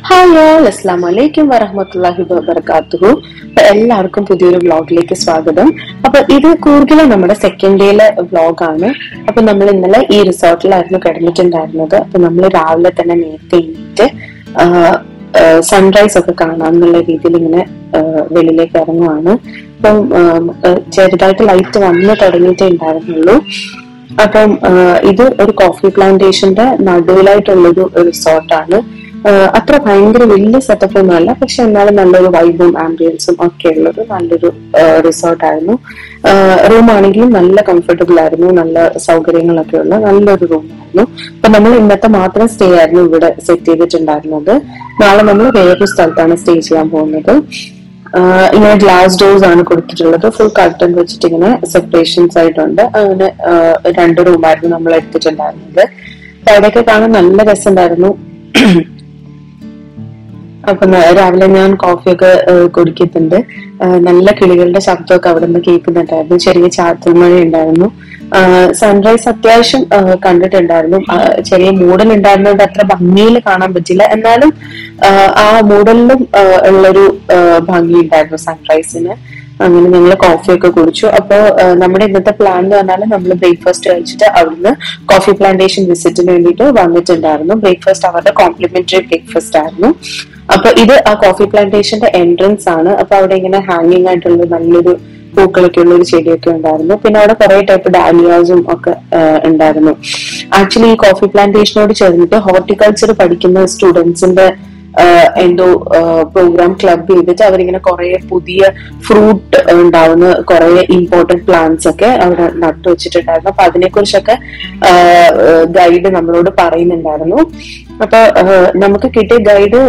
Hi all, അസ്സലാമു അലൈക്കും വറഹ്മത്തുള്ളാഹി വബറകാതുഹു. എല്ലാവർക്കും പുതിയൊരു വ്ലോഗിലേക്ക് സ്വാഗതം. അപ്പൊ ഇത് കൂർഗിലെ നമ്മുടെ സെക്കൻഡ് ഡേയിലെ വ്ലോഗാണ്. അപ്പൊ നമ്മൾ ഇന്നലെ ഈ റിസോർട്ടിലായിരുന്നു കിടന്നിട്ടുണ്ടായിരുന്നത്. അപ്പൊ നമ്മൾ രാവിലെ തന്നെ നേരത്തെ എണീറ്റ് സൺറൈസ് ഒക്കെ കാണാമെന്നുള്ള രീതിയിൽ ഇങ്ങനെ വെളിയിലേക്ക് ഇറങ്ങുവാണ്. അപ്പം ചെറുതായിട്ട് ലൈറ്റ് വന്ന് തുടങ്ങിയിട്ടേ ഉണ്ടായിരുന്നുള്ളൂ. അപ്പം ഇത് ഒരു കോഫി പ്ലാന്റേഷന്റെ നടുവിലായിട്ടുള്ളൊരു റിസോർട്ടാണ്. അത്ര ഭയങ്കര വലിയ സെറ്റപ്പ് ഒന്നും അല്ല, പക്ഷെ എന്നാലും നല്ലൊരു വൈബും ആംബിയൻസും ഒക്കെ ഉള്ളത് നല്ലൊരു റിസോർട്ടായിരുന്നു. റൂം ആണെങ്കിലും നല്ല കംഫർട്ടബിൾ ആയിരുന്നു, നല്ല സൗകര്യങ്ങളൊക്കെ ഉള്ള നല്ലൊരു റൂമായിരുന്നു. അപ്പൊ നമ്മൾ ഇന്നത്തെ മാത്രം സ്റ്റേ ആയിരുന്നു ഇവിടെ സെറ്റ് ചെയ്തിട്ടുണ്ടായിരുന്നത്. നാളെ നമ്മൾ വേറൊരു സ്ഥലത്താണ് സ്റ്റേ ചെയ്യാൻ പോകുന്നത്. ഇങ്ങനെ ഗ്ലാസ് ഡോർസ് ആണ് കൊടുത്തിട്ടുള്ളത്. ഫുൾ കർട്ടൻ വെച്ചിട്ട് ഇങ്ങനെ സെപ്പറേഷൻസ് ആയിട്ടുണ്ട്. അങ്ങനെ 2 റൂമായിരുന്നു നമ്മൾ എടുത്തിട്ടുണ്ടായിരുന്നത്. അപ്പൊ അവിടെയൊക്കെ കാണാൻ നല്ല രസമുണ്ടായിരുന്നു. അപ്പൊ രാവിലെ ഞാൻ കോഫിയൊക്കെ കുടിക്കുന്നുണ്ട്. നല്ല കിളികളുടെ ശബ്ദമൊക്കെ അവിടെ നിന്ന് കേൾക്കുന്നുണ്ടായിരുന്നു. ചെറിയ ചാറ്റൽ മഴ ഉണ്ടായിരുന്നു. സൺറൈസ് അത്യാവശ്യം കണ്ടിട്ടുണ്ടായിരുന്നു. ചെറിയ മൂടൽ ഉണ്ടായിരുന്നതുകൊണ്ട് അത്ര ഭംഗിയിൽ കാണാൻ പറ്റില്ല, എന്നാലും ആ മൂടലിലും ഉള്ളൊരു ഭംഗി ഉണ്ടായിരുന്നു സൺറൈസിന്. അങ്ങനെ ഞങ്ങൾ കോഫിയൊക്കെ കുടിച്ചു. അപ്പോൾ നമ്മുടെ ഇന്നത്തെ പ്ലാൻ എന്ന് പറഞ്ഞാൽ നമ്മൾ ബ്രേക്ക്ഫാസ്റ്റ് കഴിച്ചിട്ട് അവിടുന്ന് കോഫി പ്ലാന്റേഷൻ വിസിറ്റിന് വേണ്ടിയിട്ട് വന്നിട്ടുണ്ടായിരുന്നു. ബ്രേക്ക്ഫാസ്റ്റ് അവരുടെ കോംപ്ലിമെന്ററി ബ്രേക്ക്ഫാസ്റ്റ് ആയിരുന്നു. അപ്പൊ ഇത് ആ കോഫി പ്ലാന്റേഷന്റെ എൻട്രൻസ് ആണ്. അപ്പൊ അവിടെ ഇങ്ങനെ ഹാങ്ങിങ് ആയിട്ടുള്ള നല്ലൊരു പൂക്കളൊക്കെ ഉള്ള ഒരു ചെടിയൊക്കെ ഉണ്ടായിരുന്നു. പിന്നെ അവിടെ കുറെ ടൈപ്പ് ഡാലിയാസും ഒക്കെ ഉണ്ടായിരുന്നു. ആക്ച്വലി ഈ കോഫി പ്ലാന്റേഷനോട് ചേർന്നിട്ട് ഹോർട്ടിക്കൾച്ചർ പഠിക്കുന്ന സ്റ്റുഡൻസിന്റെ എന്തോ പ്രോഗ്രാം ക്ലബ് ചെയ്തിട്ട് അവരിങ്ങനെ കുറെ പുതിയ ഫ്രൂട്ട് ഉണ്ടാവുന്ന കുറെ ഇമ്പോർട്ടന്റ് പ്ലാന്റ്സ് ഒക്കെ അവിടെ നട്ടു വെച്ചിട്ടുണ്ടായിരുന്നു. അപ്പൊ അതിനെക്കുറിച്ചൊക്കെ ഗൈഡ് നമ്മളോട് പറയുന്നുണ്ടായിരുന്നു. അപ്പൊ നമുക്ക് കിട്ടിയ ഗൈഡ്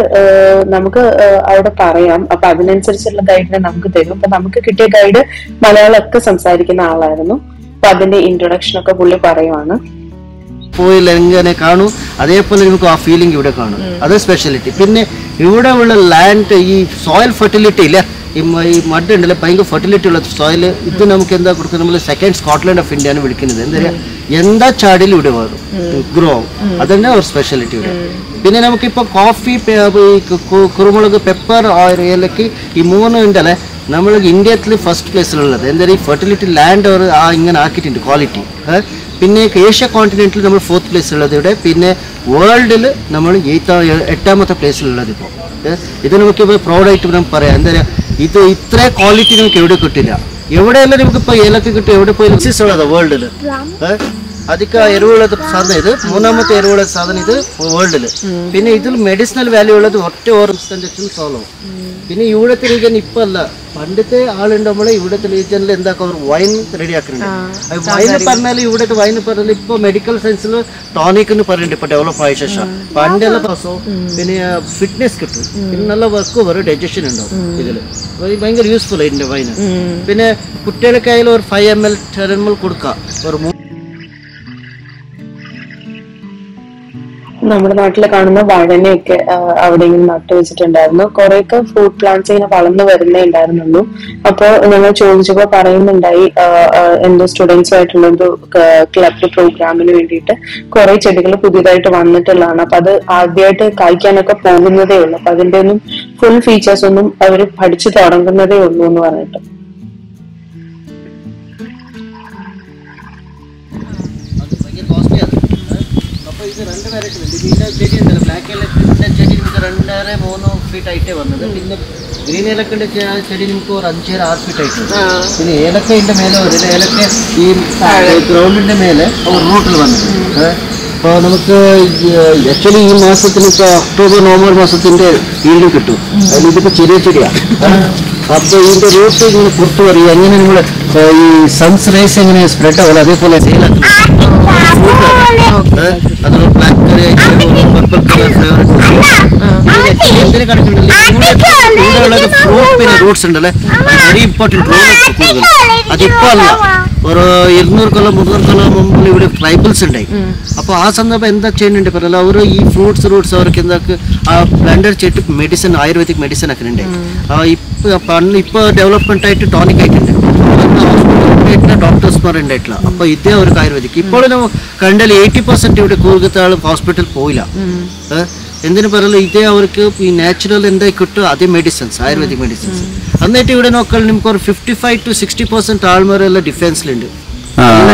നമുക്ക് അവിടെ പറയാം. അപ്പൊ അതിനനുസരിച്ചുള്ള ഗൈഡിനെ നമുക്ക് തരും. അപ്പൊ നമുക്ക് കിട്ടിയ ഗൈഡ് മലയാളമൊക്കെ സംസാരിക്കുന്ന ആളായിരുന്നു. അപ്പൊ അതിന്റെ ഇൻട്രൊഡക്ഷൻ ഒക്കെ പുള്ളി പറയുവാണ്. പോയില്ല എങ്ങനെ കാണൂ, അതേപോലെ നമുക്ക് ആ ഫീലിംഗ് ഇവിടെ കാണും. അത് സ്പെഷ്യാലിറ്റി. പിന്നെ ഇവിടെ ഉള്ള ലാൻഡ്, ഈ സോയിൽ ഫെർട്ടിലിറ്റി ഇല്ല, ഈ മഡ് ഉണ്ടല്ലോ, ഭയങ്കര ഫെർട്ടിലിറ്റി ഉള്ള സോയിൽ. ഇത് നമുക്ക് എന്താ കൊടുക്കുന്നത്, നമ്മൾ സെക്കൻഡ് സ്കോട്ട്ലൻഡ് ഓഫ് ഇന്ത്യ ആണ് വിളിക്കുന്നത്. എന്താ പറയുക, എന്താ ചാടിയിൽ ഇവിടെ വരും, ഗ്രോ. അതന്നെ ഒരു സ്പെഷ്യാലിറ്റി ഇവിടെ. പിന്നെ നമുക്കിപ്പോൾ കോഫി, കുരുമുളക്, പെപ്പർ, ഏലക്ക്, ഈ 3 ഉണ്ടല്ലേ നമ്മൾ ഇന്ത്യത്തിൽ ഫസ്റ്റ് പ്ലേസിലുള്ളത്. എന്താ ഈ ഫെർട്ടിലിറ്റി ലാൻഡ് അവർ ഇങ്ങനെ ആക്കിയിട്ടുണ്ട്, ക്വാളിറ്റി. പിന്നെ ഏഷ്യ കോണ്ടിനെന്റിൽ നമ്മൾ 4th പ്ലേസിലുള്ളത് ഇവിടെ. പിന്നെ വേൾഡിൽ നമ്മൾ 8ാമത്തെ പ്ലേസിലുള്ളത് ഇപ്പോൾ. ഇത് നമുക്കിപ്പോൾ പ്രൗഡായിട്ട് നമുക്ക് പറയാം. എന്താ പറയുക, ഇത് ഇത്ര ക്വാളിറ്റി നമുക്ക് എവിടെ കിട്ടില്ല. എവിടെയെല്ലാം നമുക്കിപ്പോൾ ഏലക്ക കിട്ടും, എവിടെ പോയി ഉള്ളത് വേൾഡിൽ. അധിക എരിവുള്ള സാധനം ഇത്, 3ാമത്തെ എരിവുള്ള സാധനം ഇത് വേൾഡിൽ. പിന്നെ ഇതിൽ മെഡിസിനൽ വാല്യൂ ഉള്ളത് ഒറ്റ ഓർഗൻസ് സോളോ. പിന്നെ ഇവിടുത്തെ റീജൻ ഇപ്പം അല്ല, പണ്ടത്തെ ആളുണ്ടാകുമ്പോൾ ഇവിടുത്തെ റീജനിൽ എന്താക്കും, അവർ വൈൻ റെഡിയാക്കുന്നുണ്ട്. വൈൻ പറഞ്ഞാൽ ഇവിടുത്തെ വൈൻ പറഞ്ഞാൽ ഇപ്പോൾ മെഡിക്കൽ സയൻസിൽ ടോണിക് എന്ന് പറയുന്നുണ്ട്. ഇപ്പോൾ ഡെവലപ്പ് ആയ ശേഷം പണ്ടെല്ലാം പാസവും പിന്നെ ഫിറ്റ്നസ് കിട്ടും, പിന്നെ നല്ല വർക്ക് വരും, ഡൈജഷൻ ഉണ്ടാവും. ഇതിൽ ഭയങ്കര യൂസ്ഫുൾ ഇതിൻ്റെ വൈന്. പിന്നെ കുട്ടികൾക്കായാലും ഒരു 5 ml 10 ml കൊടുക്കാം. ഒരു നമ്മുടെ നാട്ടിൽ കാണുന്ന വഴനയൊക്കെ അവിടെ ഇങ്ങനെ നട്ടു വെച്ചിട്ടുണ്ടായിരുന്നു. കുറെയൊക്കെ ഫ്രൂട്ട് പ്ലാന്റ്സ് ഇങ്ങനെ വളർന്നു വരുന്നേ ഉണ്ടായിരുന്നുള്ളൂ. അപ്പൊ ഞങ്ങൾ ചോദിച്ചപ്പോ പറയുന്നുണ്ടായി, എന്തോ സ്റ്റുഡൻസുമായിട്ടുള്ള എന്തോ ക്ലബ് പ്രോഗ്രാമിന് വേണ്ടിയിട്ട് കുറെ ചെടികൾ പുതിയതായിട്ട് വന്നിട്ടുള്ളതാണ്. അപ്പൊ അത് ആദ്യമായിട്ട് കായ്ക്കാനൊക്കെ പോകുന്നതേ ഉള്ളൂ. അപ്പൊ അതിന്റെ ഒന്നും ഫുൾ ഫീച്ചേഴ്സ് ഒന്നും അവർ പഠിച്ചു തുടങ്ങുന്നതേ ഉള്ളൂ എന്ന് പറഞ്ഞിട്ട്. ഇത് 2 വെറൈറ്റി ഉണ്ട്. ഇതിൻ്റെ ചെടി ഉണ്ടല്ലോ, ബ്ലാക്ക് ഏലക്കിൻ്റെ ചെടി നമുക്ക് 2.5-3 ഫീറ്റ് ആയിട്ടേ വന്നത്. പിന്നെ ഗ്രീൻ ഏലക്കിൻ്റെ ചെടി നമുക്ക് ഒരു 5-6 ഫീറ്റ് ആയിട്ട്. പിന്നെ ഏലക്കയുടെ മേലെ ഒരു ഏലക്ക ഈ ഗ്രൗണ്ടിൻ്റെ മേലെ ഒരു റൂട്ടിൽ വന്നത്. അപ്പോൾ നമുക്ക് ആക്ച്വലി ഈ മാസത്തിന് ഇപ്പോൾ ഒക്ടോബർ നവംബർ മാസത്തിൻ്റെ ഈൽഡ് കിട്ടും. അതിൽ ഇതിപ്പോൾ ചെറിയ ചെടിയാണ്. അപ്പോൾ ഇതിൻ്റെ റൂട്ട് ഇങ്ങനെ പുറത്ത് പറയുക, എങ്ങനെ നമ്മൾ ഈ സൺസ് റേസ് എങ്ങനെ സ്പ്രെഡ് ആവില്ല, അതേപോലെ ഏലക്ക അതൊരു ബ്ലാക്ക് കറി പർപ്പിൾ കളർ ഫ്ലേവർ. എന്തിനു കിടക്കുന്നുണ്ടല്ലോ ഫ്രൂട്ട്, പിന്നെ റൂട്ട്സ് ഉണ്ടല്ലേ, വെരി ഇമ്പോർട്ടൻറ്റ് റോൾ കൂടുതൽ. അതിപ്പോൾ അല്ല, ഒരു 200 കൊല്ലം 300 കൊല്ലം മുമ്പിൽ ഇവിടെ ട്രൈബൽസ് ഉണ്ടായി. അപ്പോൾ ആ സന്ദർഭം എന്താ ചെയ്യുന്നുണ്ട് പറഞ്ഞാൽ, അവർ ഈ റൂട്ട്സ് അവർക്ക് എന്താക്ക് ആ പ്ലാന്റർ ചെയ്തിട്ട് മെഡിസിൻ, ആയുർവേദിക് മെഡിസിൻ ഒക്കെ ഉണ്ടായി. ഇപ്പോൾ ഡെവലപ്മെന്റ് ആയിട്ട് ടോണിക് ആയിട്ടുണ്ട്. ഡോക്ടേഴ്സ് ഉണ്ടായിട്ടില്ല. അപ്പൊ ഇതേ ഒരു ആയുർവേദിക് ഇപ്പോൾ കണ്ടാൽ 80% ഇവിടെ കൂർഗത്തെ ആൾ ഹോസ്പിറ്റൽ പോയില്ല. എന്തിനു പറയല്ലോ ഇതേ അവർക്ക് ഈ നാച്ചുറൽ എന്തായി കിട്ടും അതേ മെഡിസിൻസ് ആയുർവേദിക് മെഡിസിൻസ് എന്നിട്ട് ഇവിടെ നോക്കാൻ നമുക്ക് ഒരു 55 to 60% ആൾമാരെല്ലാം ഡിഫൻസിലുണ്ട്.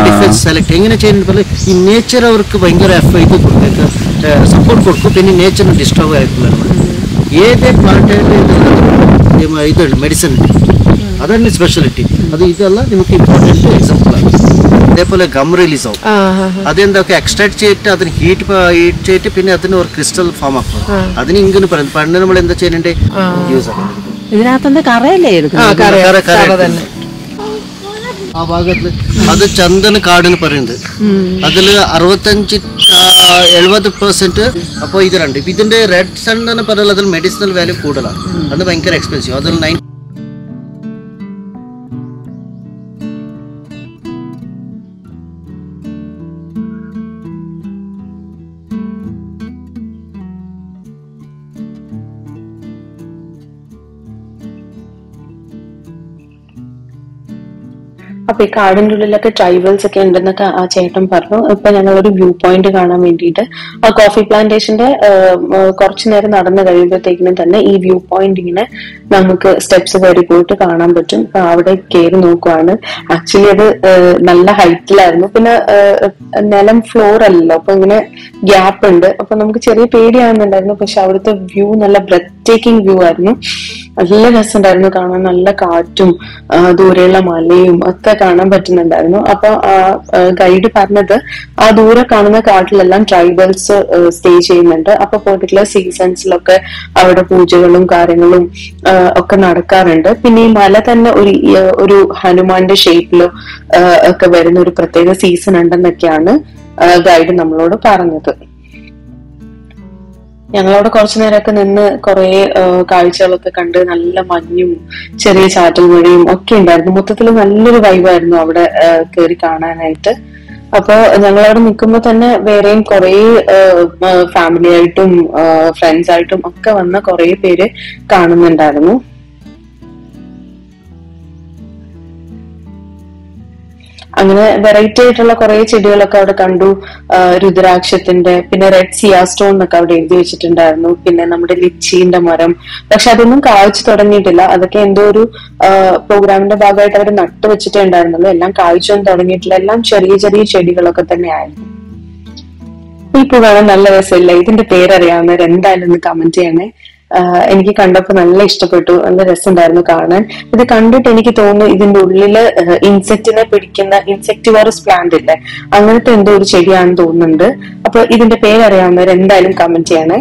ഡിഫൻസ് സെലക്ട് എങ്ങനെ ചെയ്യുന്നത് പോലെ ഈ നേച്ചർ അവർക്ക് ഭയങ്കര ഇത് കൊടുക്കും, സപ്പോർട്ട് കൊടുക്കും. പിന്നെ നേച്ചറിന് ഡിസ്റ്റർബ് ആയിട്ടില്ല. ഏതേ പ്ലാന്റായിട്ട് ഇതുണ്ട് മെഡിസിൻ ഉണ്ട്, അതാണ് സ്പെഷ്യാലിറ്റി. അത് ഇതെല്ലാം നമുക്ക് ഇമ്പോർട്ടൻറ്റ് എക്സാമ്പിളാണ്. അതേപോലെ ഗം റിലീസ് ആവും, അതെന്തൊക്കെ എക്സ്ട്രാക്ട് ചെയ്തിട്ട് അതിന് ഹീറ്റ് ചെയ്തിട്ട് പിന്നെ അതിന് ഒരു ക്രിസ്റ്റൽ ഫോം ആക്കും. അതിന് ഇങ്ങനെ പറയുന്നത് പണ്ട് നമ്മൾ എന്താ ചെയ്യണ്ടേ യൂസ് ആക്കും. ഇതിനകത്ത് കറയല്ലേ ആ ഭാഗത്ത് അത് ചന്ദന കാടെന്ന് പറയുന്നത്. അതിൽ 65-70%. അപ്പോൾ ഇത് രണ്ട് ഇതിന്റെ റെഡ് ചന്ദന പറയുന്നത് അതിൽ മെഡിസിനൽ വാല്യൂ കൂടുതലാണ്. അത് ഭയങ്കര എക്സ്പെൻസീവ്. അതിൽ 9 അപ്പൊ ഈ കാടിന്റെ ഉള്ളിലൊക്കെ ട്രൈബൽസ് ഒക്കെ ഉണ്ടെന്നൊക്കെ ആ ചേട്ടൻ പറഞ്ഞു. ഇപ്പൊ ഞങ്ങളൊരു വ്യൂ പോയിന്റ് കാണാൻ വേണ്ടിയിട്ട് ആ കോഫി പ്ലാന്റേഷന്റെ കുറച്ചു നേരം നടന്നു കഴിയുമ്പോഴത്തേക്കിനും തന്നെ ഈ വ്യൂ പോയിന്റ് ഇങ്ങനെ നമുക്ക് സ്റ്റെപ്സ് കയറി പോയിട്ട് കാണാൻ പറ്റും. അപ്പൊ അവിടെ കയറി നോക്കുവാണ്. ആക്ച്വലി അത് നല്ല ഹൈറ്റിലായിരുന്നു. പിന്നെ നിലം ഫ്ലോർ അല്ലല്ലോ, അപ്പൊ ഇങ്ങനെ ഗ്യാപ്പ് ഉണ്ട്. അപ്പൊ നമുക്ക് ചെറിയ പേടിയാവുന്നുണ്ടായിരുന്നു. പക്ഷെ അവിടുത്തെ വ്യൂ നല്ല ബ്രെത്ത് ടേക്കിംഗ് വ്യൂ ആയിരുന്നു. നല്ല രസമുണ്ടായിരുന്നു കാണാൻ. നല്ല കാറ്റും ദൂരെയുള്ള മലയും ഒക്കെ കാണാൻ പറ്റുന്നുണ്ടായിരുന്നു. അപ്പൊ ഗൈഡ് പറഞ്ഞത് ആ ദൂരെ കാണുന്ന കാട്ടിലെല്ലാം ട്രൈബൽസ് സ്റ്റേ ചെയ്യുന്നുണ്ട്. അപ്പൊ പെർട്ടിക്കുലർ സീസൺസിലൊക്കെ അവിടെ പൂജകളും കാര്യങ്ങളും ഒക്കെ നടക്കാറുണ്ട്. പിന്നെ ഈ മല തന്നെ ഒരു ഹനുമാന്റെ ഷേപ്പിലും ഒക്കെ വരുന്ന ഒരു പ്രത്യേക സീസൺ ഉണ്ടെന്നൊക്കെയാണ് ഗൈഡ് നമ്മളോട് പറഞ്ഞത്. ഞങ്ങളവിടെ കുറച്ചു നേരമൊക്കെ നിന്ന് കുറെ കാഴ്ചകളൊക്കെ കണ്ട് നല്ല മഞ്ഞും ചെറിയ ചാറ്റൽ മഴയും ഒക്കെ ഉണ്ടായിരുന്നു. മൊത്തത്തിൽ നല്ലൊരു വൈബായിരുന്നു അവിടെ കയറി കാണാനായിട്ട്. അപ്പൊ ഞങ്ങളവിടെ നിൽക്കുമ്പോൾ തന്നെ വേറെയും കുറെ ഫാമിലി ആയിട്ടും ഫ്രണ്ട്സ് ആയിട്ടും ഒക്കെ വന്ന കുറെ പേര് കാണുന്നുണ്ടായിരുന്നു. അങ്ങനെ വെറൈറ്റി ആയിട്ടുള്ള കുറെ ചെടികളൊക്കെ അവിടെ കണ്ടു. രുദ്രാക്ഷത്തിന്റെ, പിന്നെ റെഡ് സിയാ സ്റ്റോൺ എന്നൊക്കെ അവിടെ എഴുതി വെച്ചിട്ടുണ്ടായിരുന്നു. പിന്നെ നമ്മുടെ ലിച്ചീന്റെ മരം, പക്ഷെ അതൊന്നും കായ്ച്ചു തുടങ്ങിയിട്ടില്ല. അതൊക്കെ എന്തോ ഒരു പ്രോഗ്രാമിന്റെ ഭാഗമായിട്ട് അവർ നട്ടു വെച്ചിട്ടേ ഉണ്ടായിരുന്നുള്ളൂ. എല്ലാം കായ്ച്ചൊന്നും തുടങ്ങിയിട്ടില്ല. എല്ലാം ചെറിയ ചെറിയ ചെടികളൊക്കെ തന്നെ ആയിരുന്നു. ഈ പൂ കാണാൻ നല്ല രസമില്ല. ഇതിന്റെ പേരറിയാവുന്നവർ എന്തായാലും ഒന്ന് കമന്റ് ചെയ്യണേ. എനിക്ക് കണ്ടപ്പോ നല്ല ഇഷ്ടപ്പെട്ടു, നല്ല രസമുണ്ടായിരുന്നു കാണാൻ. ഇത് കണ്ടിട്ട് എനിക്ക് തോന്നുന്നു ഇതിന്റെ ഉള്ളില് ഇൻസെക്റ്റിനെ പിടിക്കുന്ന ഇൻസെക്ടിവോറസ് പ്ലാന്റ് ഇല്ലേ, അങ്ങനത്തെ എന്തോ ഒരു ചെടിയാണെന്ന് തോന്നുന്നുണ്ട്. അപ്പൊ ഇതിന്റെ പേരറിയാവുന്നവർ എന്തായാലും കമന്റ് ചെയ്യണേ.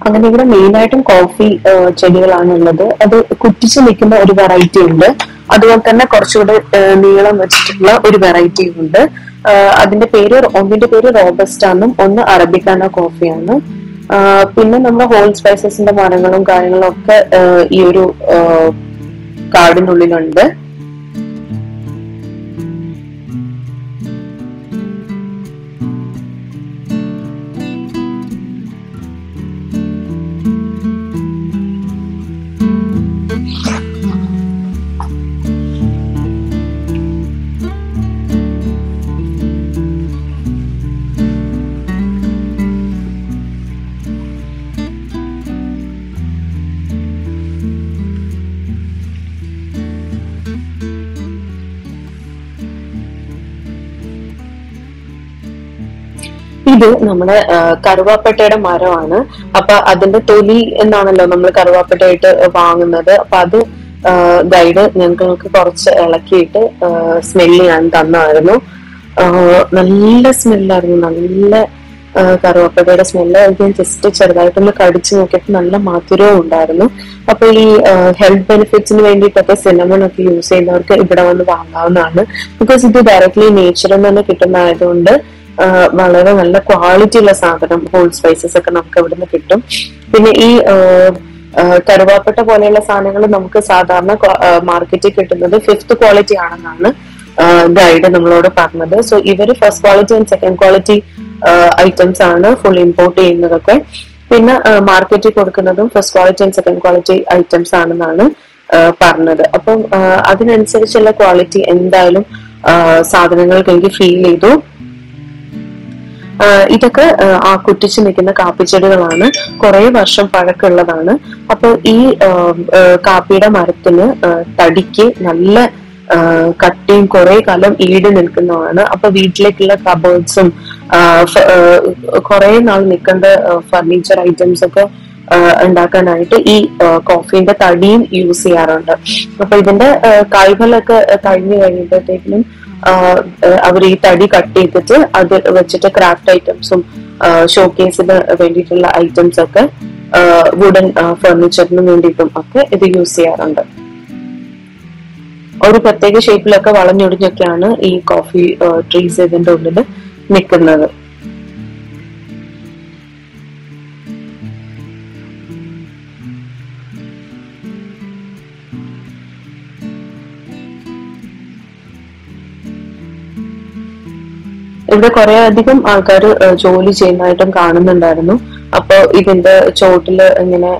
അങ്ങനെ ഇവിടെ മെയിൻ ആയിട്ടും കോഫി ചെടികളാണ് ഉള്ളത്. അത് കുറ്റിച്ച് നിൽക്കുന്ന ഒരു വെറൈറ്റി ഉണ്ട്. അതുപോലെ തന്നെ കുറച്ചുകൂടെ നീളം വെച്ചിട്ടുള്ള ഒരു വെറൈറ്റി ഉണ്ട്. അതിന്റെ പേര് ഒന്നിന്റെ പേര് റോബസ്റ്റ എന്നും ഒന്ന് അറബിക്കാന കോഫിയാണ്. പിന്നെ നമ്മുടെ ഹോൾ സ്പൈസസിന്റെ മരങ്ങളും കാര്യങ്ങളും ഒക്കെ ഈ ഒരു കാടിനുള്ളിലുണ്ട്. ഇത് നമ്മുടെ കറുവാപ്പട്ടയുടെ മരമാണ്. അപ്പൊ അതിന്റെ തൊലി എന്നാണല്ലോ നമ്മൾ കറുവാപ്പട്ടയായിട്ട് വാങ്ങുന്നത്. അപ്പൊ അത് ഗൈഡ് ഞങ്ങൾക്ക് കുറച്ച് ഇളക്കിയിട്ട് സ്മെല്ല് ചെയ്യാൻ തന്നായിരുന്നു. നല്ല സ്മെല്ലായിരുന്നു, നല്ല കറുവാപ്പട്ടയുടെ സ്മെല്ല്. ഞാൻ ജസ്റ്റ് ചെറുതായിട്ടൊന്ന് കടിച്ചു നോക്കിയപ്പോൾ നല്ല മധുരവും ഉണ്ടായിരുന്നു. അപ്പൊ ഈ ഹെൽത്ത് ബെനിഫിറ്റ്സിന് വേണ്ടിയിട്ടൊക്കെ സിനമൺ ഒക്കെ യൂസ് ചെയ്യുന്നവർക്ക് ഇവിടെ വന്ന് വാങ്ങാവുന്നതാണ്. ബിക്കോസ് ഇത് ഡയറക്ട്ലി നേച്ചറിൽ നിന്ന് കിട്ടുന്നതായതുകൊണ്ട് വളരെ നല്ല ക്വാളിറ്റി ഉള്ള സാധനം, ഹോൾ സ്പൈസസ് ഒക്കെ നമുക്ക് ഇവിടുന്ന് കിട്ടും. പിന്നെ ഈ കറുവാപ്പട്ട പോലെയുള്ള സാധനങ്ങൾ നമുക്ക് സാധാരണ മാർക്കറ്റിൽ കിട്ടുന്നത് 5th ക്വാളിറ്റി ആണെന്നാണ് ഗൈഡ് നമ്മളോട് പറഞ്ഞത്. സോ ഇവര് first quality and second quality items ആണ് ഫുൾ ഇമ്പോർട്ട് ചെയ്യുന്നതൊക്കെ. പിന്നെ മാർക്കറ്റിൽ കൊടുക്കുന്നതും first quality and second quality items ആണെന്നാണ് പറഞ്ഞത്. അപ്പം അതിനനുസരിച്ചുള്ള ക്വാളിറ്റി എന്തായാലും സാധനങ്ങൾക്ക് എനിക്ക് ഫീൽ ചെയ്തു. ഇതൊക്കെ ആ കുറ്റിച്ചു നിൽക്കുന്ന കാപ്പിച്ചെടികളാണ്, കുറെ വർഷം പഴക്കമുള്ളതാണ്. അപ്പൊ ഈ കാപ്പിയുടെ മരത്തിന് തടിക്ക് നല്ല കട്ടിയും കുറെ കാലം ഈട് നിൽക്കുന്നതാണ്. അപ്പൊ വീട്ടിലേക്കുള്ള കബേർഡ്സും കുറെ നാൾ നിൽക്കേണ്ട ഫർണിച്ചർ ഐറ്റംസ് ഒക്കെ ഉണ്ടാക്കാനായിട്ട് ഈ കോഫീന്റെ തടിയും യൂസ് ചെയ്യാറുണ്ട്. അപ്പൊ ഇതിന്റെ കായ്ഫലൊക്കെ കഴിഞ്ഞു കഴിയുമ്പോഴത്തേക്കിനും അവർ ഈ തടി കട്ട് ചെയ്തിട്ട് അത് വെച്ചിട്ട് ക്രാഫ്റ്റ് ഐറ്റംസും ഷോക്കേസിന് വേണ്ടിയിട്ടുള്ള ഐറ്റംസ് ഒക്കെ വുഡൻ ഫർണിച്ചറിന് വേണ്ടിയിട്ടും ഒക്കെ ഇത് യൂസ് ചെയ്യാറുണ്ട്. ഒരു പ്രത്യേക ഷേപ്പിലൊക്കെ വളഞ്ഞൊടിഞ്ഞൊക്കെയാണ് ഈ കോഫി ട്രീസ് ഇതിന്റെ ഉള്ളിൽ നിൽക്കുന്നത്. ഇവിടെ കുറെ അധികം ആൾക്കാർ ജോലി ചെയ്യുന്നതായിട്ടും കാണുന്നുണ്ടായിരുന്നു. അപ്പൊ ഇതിന്റെ ചോട്ടില് ഇങ്ങനെ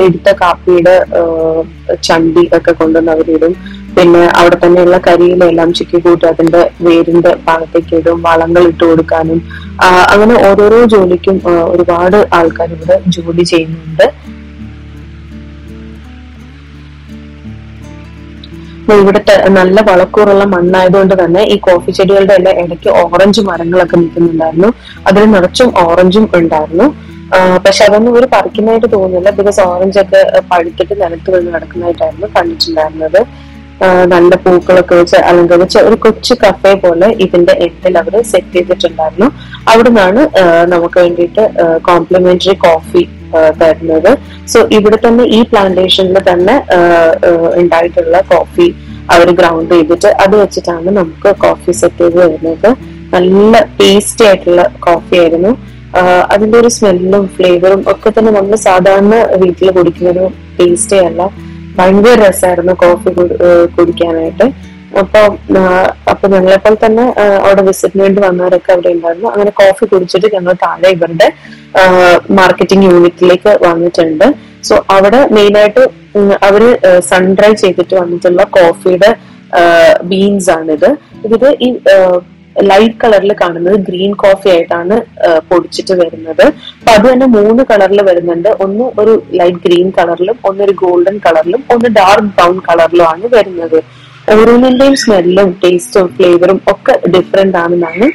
എടുത്ത കാപ്പിയുടെ ചണ്ടി ഒക്കെ കൊണ്ടുവന്ന് അവരിടും. പിന്നെ അവിടെ തന്നെയുള്ള കരിയിലെല്ലാം ചിക്കി കൂട്ടി അതിന്റെ വേരിന്റെ ഭാഗത്തേക്ക് ഇടും, വളങ്ങൾ ഇട്ട് കൊടുക്കാനും അങ്ങനെ ഓരോരോ ജോലിക്കും ഒരുപാട് ആൾക്കാർ ഇവിടെ ജോലി ചെയ്യുന്നുണ്ട്. ഇവിടുത്തെ നല്ല വളക്കൂറുള്ള മണ്ണായതുകൊണ്ട് തന്നെ ഈ കോഫി ചെടികളുടെ എല്ലാം ഇടയ്ക്ക് ഓറഞ്ച് മരങ്ങളൊക്കെ നിൽക്കുന്നുണ്ടായിരുന്നു. അതിൽ നിറച്ചും ഓറഞ്ചും ഉണ്ടായിരുന്നു. പക്ഷെ അതൊന്നും ഒരു പറിക്കുന്നതായിട്ട് തോന്നുന്നില്ല, ബിക്കോസ് ഓറഞ്ച് ഒക്കെ പഴുത്തിട്ട് നിലത്ത് വീണ് കിടക്കുന്നതായിട്ടായിരുന്നു കണ്ടിട്ടുണ്ടായിരുന്നത്. നല്ല പൂക്കളൊക്കെ വെച്ച് അലങ്കരിച്ച ഒരു കൊച്ചു കഫേ പോലെ ഇതിന്റെ എൻഡിൽ അവർ സെറ്റ് ചെയ്തിട്ടുണ്ടായിരുന്നു. അവിടെ നിന്നാണ് നമുക്ക് വേണ്ടിയിട്ട് കോംപ്ലിമെന്ററി കോഫി തരുന്നത്. സോ ഇവിടെ തന്നെ ഈ പ്ലാന്റേഷനിൽ തന്നെ ഉണ്ടായിട്ടുള്ള കോഫി അവർ ഗ്രൗണ്ട് ചെയ്തിട്ട് അത് വെച്ചിട്ടാണ് നമുക്ക് കോഫി സെറ്റ് ചെയ്ത് വരുന്നത്. നല്ല ടേസ്റ്റി ആയിട്ടുള്ള കോഫി ആയിരുന്നു. അതിന്റെ ഒരു സ്മെല്ലും ഫ്ലേവറും ഒക്കെ തന്നെ നമ്മൾ സാധാരണ വീട്ടിൽ കുടിക്കുന്ന ഒരു ടേസ്റ്റേ അല്ല. ഭയങ്കര രസമായിരുന്നു കോഫി കുടിക്കാനായിട്ട്. അപ്പൊ ഞങ്ങളെപ്പോൾ തന്നെ അവിടെ വിസിറ്റിന് വേണ്ടി വന്നവരൊക്കെ അവിടെ ഉണ്ടായിരുന്നു. അങ്ങനെ കോഫി കുടിച്ചിട്ട് ഞങ്ങൾ താഴെ ഇവരുടെ മാർക്കറ്റിംഗ് യൂണിറ്റിലേക്ക് വന്നിട്ടുണ്ട്. സോ അവിടെ മെയിനായിട്ട് അവര് സൺഡ്രൈ ചെയ്തിട്ട് വന്നിട്ടുള്ള കോഫിയുടെ ബീൻസ് ആണിത്. ഇതില് ഈ ലൈറ്റ് കളറിൽ കാണുന്നത് ഗ്രീൻ കോഫി ആയിട്ടാണ് പൊടിച്ചിട്ട് വരുന്നത്. അപ്പൊ അത് തന്നെ 3 കളറിൽ വരുന്നുണ്ട്. ഒന്ന് ഒരു ലൈറ്റ് ഗ്രീൻ കളറിലും, ഒന്നൊരു ഗോൾഡൻ കളറിലും, ഒന്ന് ഡാർക്ക് ബ്രൗൺ കളറിലും ആണ് വരുന്നത്. ഓരോന്നിന്റെയും സ്മെല്ലും ടേസ്റ്റും ഫ്ലേവറും ഒക്കെ ഡിഫറെന്റ് ആണെന്നാണ്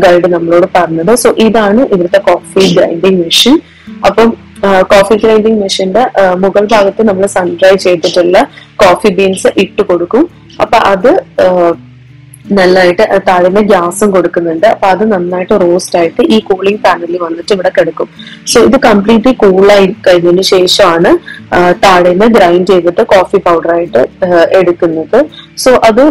ഗൈഡ് നമ്മളോട് പറഞ്ഞത്. സോ ഇതാണ് ഇവിടുത്തെ കോഫി ഗ്രൈൻഡിങ് മെഷീൻ. അപ്പം കോഫി ഗ്രൈൻഡിങ് മെഷീന്റെ മുകൾ ഭാഗത്ത് നമ്മൾ സൺഡ്രൈ ചെയ്തിട്ടുള്ള കോഫി ബീൻസ് ഇട്ട് കൊടുക്കും. അപ്പൊ അത് നന്നായിട്ട് താഴെ ഗ്യാസും കൊടുക്കുന്നുണ്ട്. അപ്പൊ അത് നന്നായിട്ട് റോസ്റ്റ് ആയിട്ട് ഈ കൂളിംഗ് പാനലിൽ വന്നിട്ട് ഇവിടെ കിടക്കും. സോ ഇത് കംപ്ലീറ്റ്ലി കൂളായി കഴിഞ്ഞതിന് ശേഷമാണ് താഴേന്ന് ഗ്രൈൻഡ് ചെയ്തിട്ട് കോഫി പൗഡർ ആയിട്ട് എടുക്കുന്നത്. സോ അത്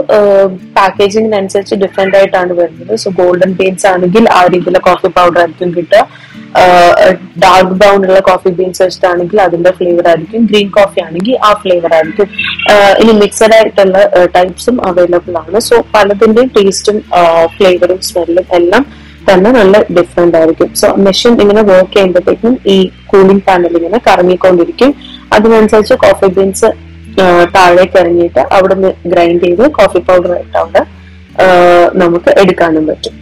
പാക്കേജിങ്ങിനനുസരിച്ച് ഡിഫറെന്റ് ആയിട്ടാണ് വരുന്നത്. സോ ഗോൾഡൻ ബീൻസ് ആണെങ്കിൽ ആ രീതിയിലുള്ള കോഫി പൗഡർ ആയിരിക്കും കിട്ടുക. ഡാർക്ക് ബ്രൗൺ ഉള്ള കോഫി ബീൻസ് വെച്ചിട്ടാണെങ്കിൽ അതിന്റെ ഫ്ലേവർ ആയിരിക്കും. ഗ്രീൻ കോഫി ആണെങ്കിൽ ആ ഫ്ലേവർ ആയിരിക്കും. ഇനി മിക്സഡ് ആയിട്ടുള്ള ടൈപ്സും അവൈലബിൾ ആണ്. സോ പലതിന്റെയും ടേസ്റ്റും ഫ്ലേവറും സ്മെല്ലും എല്ലാം തന്നെ നല്ല ഡിഫറെന്റ് ആയിരിക്കും. സോ മെഷീൻ ഇങ്ങനെ വർക്ക് ചെയ്യുമ്പോഴത്തേക്കും ഈ കൂളിംഗ് പാനൽ ഇങ്ങനെ കറങ്ങിക്കൊണ്ടിരിക്കും. അതിനനുസരിച്ച് കോഫി ബീൻസ് താഴേക്ക് ഇറങ്ങിയിട്ട് അവിടെ നിന്ന് ഗ്രൈൻഡ് ചെയ്ത് കോഫി പൗഡർ ആയിട്ട് അവിടെ നമുക്ക് എടുക്കാനും പറ്റും.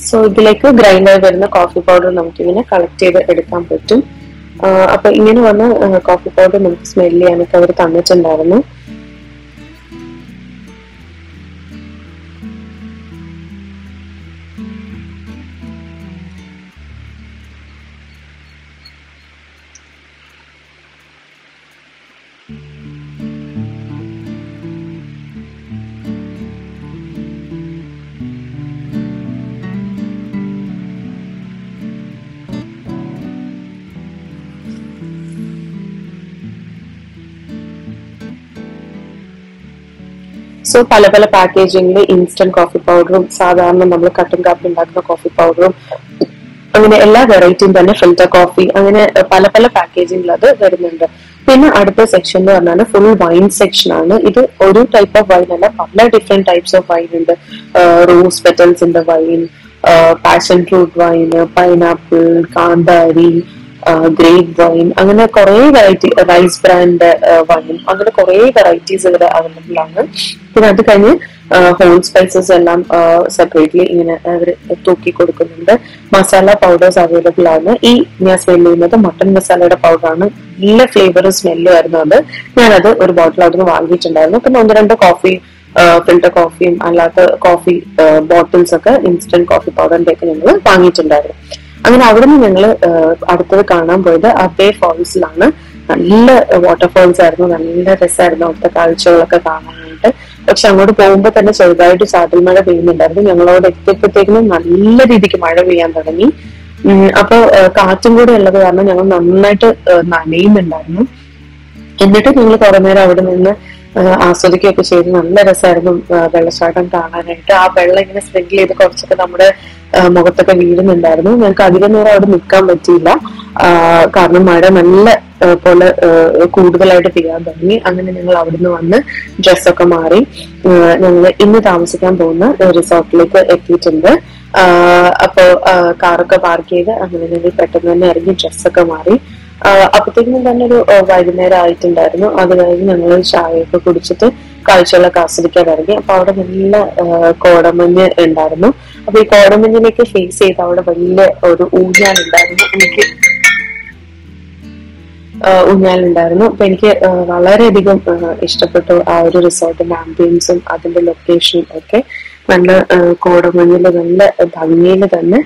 സോ ഇതിലേക്ക് ഗ്രൈൻഡായി വരുന്ന കോഫി പൗഡർ നമുക്കിങ്ങനെ കളക്ട് ചെയ്ത് എടുക്കാൻ പറ്റും. അപ്പൊ ഇങ്ങനെ വന്ന കോഫി പൗഡർ നമുക്ക് സ്മെല് ചെയ്യാനൊക്കെ അവർ തന്നിട്ടുണ്ടായിരുന്നു. സോ പല പല പാക്കേജിംഗിൽ ഇൻസ്റ്റന്റ് കോഫി പൗഡറും സാധാരണ നമ്മൾ കട്ടൻ കാപ്പി ഉണ്ടാക്കുന്ന കോഫി പൗഡറും അങ്ങനെ എല്ലാ വെറൈറ്റിയും തന്നെ ഫിൽറ്റർ കോഫി അങ്ങനെ പല പല പാക്കേജിംഗിൽ അത് വരുന്നുണ്ട്. പിന്നെ അടുത്ത സെക്ഷൻ എന്ന് പറഞ്ഞാൽ ഫുൾ വൈൻ സെക്ഷൻ ആണ്. ഇത് ഒരു ടൈപ്പ് ഓഫ് വൈൻ അല്ല, പല ഡിഫറെന്റ് ടൈപ്സ് ഓഫ് വൈൻ ഉണ്ട്. റോസ് പെറ്റൽസിന്റെ wine, passion fruit wine, pineapple, കാന്താരി, ഗ്രേപ്പ് വൈൻ, അങ്ങനെ കുറെ വെറൈറ്റി, റൈസ് ബ്രാൻഡ് വൈൻ, അങ്ങനെ കുറെ വെറൈറ്റീസ് ഇവിടെ അവൈലബിൾ ആണ്. പിന്നെ അത് കഴിഞ്ഞ് ഹോൾ സ്പൈസസ് എല്ലാം സെപ്പറേറ്റ്ലി ഇങ്ങനെ അവർ തൂക്കി കൊടുക്കുന്നുണ്ട്. മസാല പൗഡേഴ്സ് അവൈലബിൾ ആണ്. ഈ ഞാൻ സ്മെല് ചെയ്യുന്നത് മട്ടൺ മസാലയുടെ പൗഡറാണ്. നല്ല ഫ്ലേവറും സ്മെല്ലും ആയിരുന്നു അത്. ഞാനത് ഒരു ബോട്ടിൽ അവിടുന്ന് വാങ്ങിയിട്ടുണ്ടായിരുന്നു. പിന്നെ 1-2 കോഫി ഫിൽറ്റർ കോഫിയും അല്ലാത്ത കോഫി ബോട്ടിൽസ് ഒക്കെ ഇൻസ്റ്റന്റ് കോഫി പൗഡറിന്റെ ഒക്കെ ഞങ്ങൾ വാങ്ങിയിട്ടുണ്ടായിരുന്നു. അങ്ങനെ അവിടുന്ന് ഞങ്ങൾ അടുത്തത് കാണാൻ പോയത് അബേ ഫോൾസിലാണ്. നല്ല വാട്ടർഫോൾസ് ആയിരുന്നു, നല്ല രസമായിരുന്നു അവിടുത്തെ കാഴ്ചകളൊക്കെ കാണാനായിട്ട്. പക്ഷെ അങ്ങോട്ട് പോകുമ്പോൾ തന്നെ ചെറുതായിട്ട് ചാറ്റൽ മഴ പെയ്യുന്നുണ്ടായിരുന്നു. ഞങ്ങളോട് എത്തിയപ്പോഴത്തേക്കും നല്ല രീതിക്ക് മഴ പെയ്യാൻ തുടങ്ങി. അപ്പൊ കാറ്റും കൂടെ ഉള്ളത് കാരണം ഞങ്ങൾ നന്നായിട്ട് നനയുന്നുണ്ടായിരുന്നു. എന്നിട്ട് ഞങ്ങൾ കുറെ നേരം അവിടെ നിന്ന് ആസ്വദിക്കുകയൊക്കെ ചെയ്ത് നല്ല രസമായിരുന്നു വെള്ളച്ചാട്ടം കാണാനായിട്ട്. ആ വെള്ളം ഇങ്ങനെ സ്പ്രിങ്കിൾ ചെയ്ത് കുറച്ചൊക്കെ നമ്മുടെ മുഖത്തൊക്കെ വീഴുന്നുണ്ടായിരുന്നു. ഞങ്ങൾക്ക് അധികം നേരം അവിടെ നിൽക്കാൻ പറ്റിയില്ല, കാരണം മഴ നല്ല പോലെ കൂടുതലായിട്ട് പെയ്യാൻ തുടങ്ങി. അങ്ങനെ ഞങ്ങൾ അവിടുന്ന് വന്ന് ഡ്രസ്സൊക്കെ മാറി ഞങ്ങൾ ഇന്ന് താമസിക്കാൻ പോകുന്ന റിസോർട്ടിലേക്ക് എത്തിയിട്ടുണ്ട്. അപ്പോ കാറൊക്കെ പാർക്ക് ചെയ്ത് അങ്ങനെ ഞങ്ങൾ പെട്ടെന്ന് തന്നെ ഇറങ്ങി ഡ്രസ്സൊക്കെ മാറി. അപ്പത്തേക്കും തന്നെ ഒരു വൈകുന്നേരം ആയിട്ടുണ്ടായിരുന്നു. അത് കഴിഞ്ഞ് ഞങ്ങൾ ചായയൊക്കെ കുടിച്ചിട്ട് കാഴ്ചകളൊക്കെ ആസ്വദിക്കാൻ ഇറങ്ങി. അപ്പൊ അവിടെ നല്ല കോടമഞ്ഞ് ഉണ്ടായിരുന്നു. അപ്പൊ ഈ കോടമഞ്ഞിലേക്ക് ഫേസ് ചെയ്ത് അവിടെ വലിയ ഒരു ഊഞ്ഞാലുണ്ടായിരുന്നു. ഊഞ്ഞാലുണ്ടായിരുന്നു. അപ്പൊ എനിക്ക് വളരെയധികം ഇഷ്ടപ്പെട്ടു ആ ഒരു റിസോർട്ടിന്റെ ആംബിയൻസും അതിന്റെ ലൊക്കേഷനും ഒക്കെ. നല്ല കോടമഞ്ഞില് നല്ല ഭംഗിയില് തന്നെ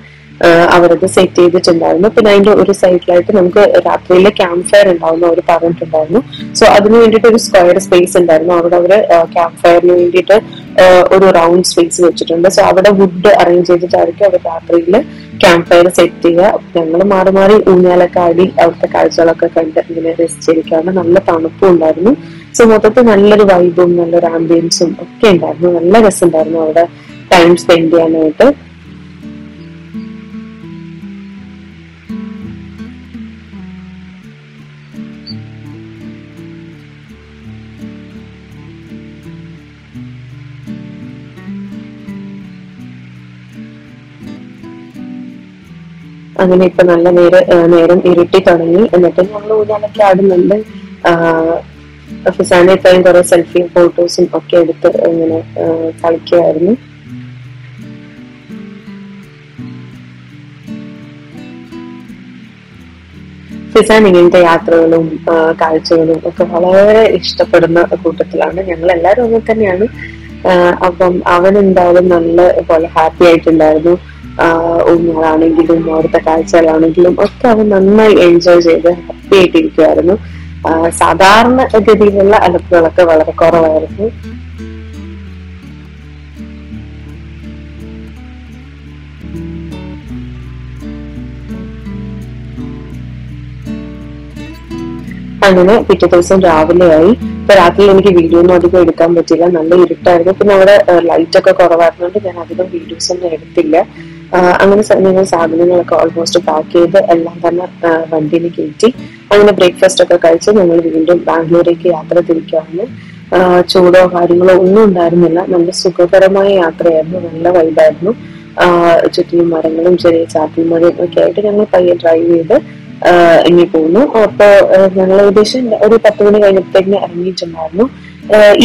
അവരത് സെറ്റ് ചെയ്തിട്ടുണ്ടായിരുന്നു. പിന്നെ അതിന്റെ ഒരു സൈഡിലായിട്ട് നമുക്ക് രാത്രിയിലെ ക്യാമ്പ് ഫയർ ഉണ്ടാവുന്ന അവർ പറഞ്ഞിട്ടുണ്ടായിരുന്നു. സോ അതിന് വേണ്ടിയിട്ട് ഒരു സ്ക്വയർ സ്പേസ് ഉണ്ടായിരുന്നു. അവിടെ അവര് ക്യാമ്പ് ഫയറിന് വേണ്ടിയിട്ട് ഒരു റൗണ്ട് സ്പേസ് വെച്ചിട്ടുണ്ട്. സോ അവിടെ വുഡ് അറേഞ്ച് ചെയ്തിട്ടായിരിക്കും അവർ രാത്രിയിൽ ക്യാമ്പ് ഫയർ സെറ്റ് ചെയ്യുക. ഞങ്ങൾ മാറി മാറി ഊഞ്ഞാലൊക്കെ ആടി അവിടുത്തെ കാഴ്ചകളൊക്കെ കണ്ട് ഇങ്ങനെ റെസ്റ്റ് ചെയ്തിരിക്കാണ്. നല്ല തണുപ്പും ഉണ്ടായിരുന്നു. സോ മൊത്തത്തിൽ നല്ലൊരു വൈബും നല്ലൊരു ആംബിയൻസും ഒക്കെ ഉണ്ടായിരുന്നു. നല്ല രസമുണ്ടായിരുന്നു അവിടെ ടൈം സ്പെൻഡ് ചെയ്യാനായിട്ട്. അങ്ങനെ ഇപ്പൊ നല്ല നേരം ഇരുട്ടി തുടങ്ങി. എന്നിട്ട് ഞങ്ങൾ ഊഞ്ഞാലൊക്കെ ആടുന്നുണ്ട്. ഫിസാനെ ഇത്രയും കുറെ സെൽഫിയും ഫോട്ടോസും ഒക്കെ എടുത്ത് ഇങ്ങനെ കളിക്കുമായിരുന്നു. ഫിസാൻ ഇങ്ങനത്തെ യാത്രകളും കാഴ്ചകളും ഒക്കെ വളരെ ഇഷ്ടപ്പെടുന്ന കൂട്ടത്തിലാണ്. ഞങ്ങൾ എല്ലാവരും അങ്ങനെ തന്നെയാണ്. അപ്പം അവൻ എന്തായാലും നല്ല പോലെ ഹാപ്പി ആയിട്ടുണ്ടായിരുന്നു. ഊഞ്ഞാലാണെങ്കിലും അവിടുത്തെ കാഴ്ചകളാണെങ്കിലും ഒക്കെ അവൻ നന്നായി എൻജോയ് ചെയ്ത് ഹാപ്പി ആയിട്ടിരിക്കുമായിരുന്നു. സാധാരണ ഗതിയിലുള്ള അലക്കുകളൊക്കെ വളരെ കുറവായിരുന്നു. അങ്ങനെ പിറ്റേ ദിവസം രാവിലെയായി. ഇപ്പൊ രാത്രി എനിക്ക് വീഡിയോ ഒന്നും അധികം എടുക്കാൻ പറ്റില്ല, നല്ല ഇരുട്ടായിരുന്നു. പിന്നെ അവിടെ ലൈറ്റ് ഒക്കെ കുറവായിരുന്നുകൊണ്ട് ഞാൻ അധികം വീഡിയോസ് ഒന്നും എടുത്തില്ല. അങ്ങനെ ഞങ്ങൾ സാധനങ്ങളൊക്കെ ഓൾമോസ്റ്റ് പാക്ക് ചെയ്ത് എല്ലാം തന്നെ വണ്ടിയിൽ കയറ്റി അങ്ങനെ ബ്രേക്ക്ഫാസ്റ്റ് ഒക്കെ കഴിച്ച് ഞങ്ങൾ വീണ്ടും ബാംഗ്ലൂരേക്ക് യാത്ര തിരിക്കുകയാണ്. ചൂടോ കാര്യങ്ങളോ ഒന്നും ഉണ്ടായിരുന്നില്ല. നല്ല സുഖകരമായ യാത്രയായിരുന്നു, നല്ല വൈബായിരുന്നു. ചുറ്റിലും മരങ്ങളും ചെറിയ ചാറ്റൽ മഴയും ഒക്കെ ആയിട്ട് ഞങ്ങൾ പയ്യെ ഡ്രൈവ് ചെയ്ത് ഇനി പോകുന്നു. അപ്പൊ ഞങ്ങൾ ഏകദേശം ഒരു 10 മണി കഴിഞ്ഞപ്പോഴത്തേക്കിന് ഇറങ്ങിയിട്ടുണ്ടായിരുന്നു.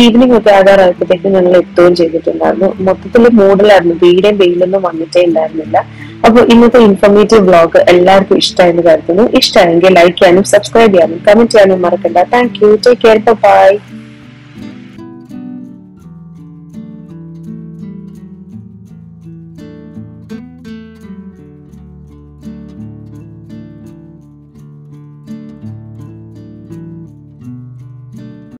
ഈവനിങ് ഒക്കെ ആകാറായപ്പോഴത്തേക്കും ഞങ്ങൾ എത്തുകയും ചെയ്തിട്ടുണ്ടായിരുന്നു. മൊത്തത്തിൽ മൂടലായിരുന്നു, തീരെ വെയിലൊന്നും വന്നിട്ടേ ഉണ്ടായിരുന്നില്ല. അപ്പൊ ഇന്നത്തെ ഇൻഫോർമേറ്റീവ് വ്ലോഗ് എല്ലാവർക്കും ഇഷ്ടമായെന്ന് കരുതുന്നു. ഇഷ്ടമായെങ്കിൽ ലൈക്ക് ചെയ്യാനും സബ്സ്ക്രൈബ് ചെയ്യാനും കമന്റ് ചെയ്യാനും മറക്കണ്ട. Thank you. Take care. By.